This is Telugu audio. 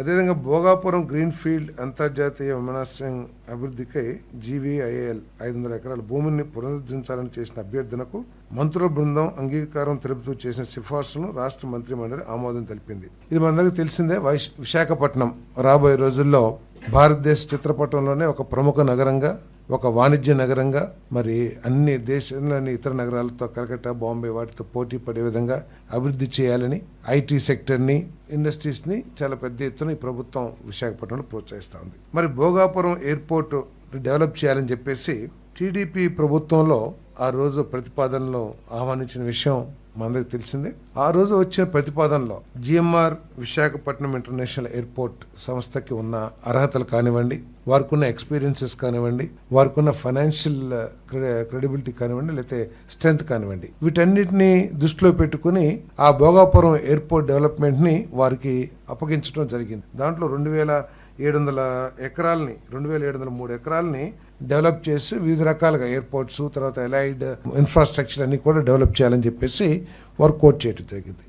అదేవిధంగా భోగాపురం గ్రీన్ఫీల్డ్ అంతర్జాతీయ విమానాశ్రయం అభివృద్ధికై జీవీఐఎల్ 500 ఎకరాల భూమిని పునరుద్ధరించాలని చేసిన అభ్యర్థనకు మంత్రుల బృందం అంగీకారం తెలుపుతూ చేసిన సిఫార్సును రాష్ట్ర మంత్రి మండలి ఆమోదం తెలిపింది. ఇది మనందరికీ తెలిసిందే. విశాఖపట్నం రాబోయే రోజుల్లో భారతదేశ చిత్రపటంలోనే ఒక ప్రముఖ నగరంగా, ఒక వాణిజ్య నగరంగా, మరి అన్ని దేశంలోని ఇతర నగరాలతో కలకత్తా, బాంబే వాటితో పోటీ పడే విధంగా అభివృద్ధి చేయాలని ఐటీ సెక్టర్ని, ఇండస్ట్రీస్ని చాలా పెద్ద ఎత్తున ఈ ప్రభుత్వం విశాఖపట్నంలో ప్రోత్సహిస్తూ ఉంది. మరి భోగాపురం ఎయిర్పోర్ట్ డెవలప్ చేయాలని చెప్పేసి టీడీపీ ప్రభుత్వంలో ఆ రోజు ప్రతిపాదనలో ఆహ్వానించిన విషయం మనందరికి తెలిసిందే. ఆ రోజు వచ్చిన ప్రతిపాదనలో జిఎంఆర్ విశాఖపట్నం ఇంటర్నేషనల్ ఎయిర్పోర్ట్ సంస్థకి ఉన్న అర్హతలు కానివ్వండి, వారికి ఉన్న ఎక్స్పీరియన్సెస్ కానివ్వండి, వారికి ఉన్న ఫైనాన్షియల్ క్రెడిబిలిటీ కానివ్వండి, లేకపోతే స్ట్రెంగ్త్ కానివ్వండి, వీటన్నిటిని దృష్టిలో పెట్టుకుని ఆ భోగాపురం ఎయిర్పోర్ట్ డెవలప్మెంట్ని వారికి అప్పగించడం జరిగింది. దాంట్లో 2703 ఎకరాలని డెవలప్ చేసి వివిధ రకాలుగా ఎయిర్పోర్ట్స్, తర్వాత ఎలైడ్ ఇన్ఫ్రాస్ట్రక్చర్ అన్ని కూడా డెవలప్ చేయాలని చెప్పేసి వారు కోట్ చేయడం జరిగింది.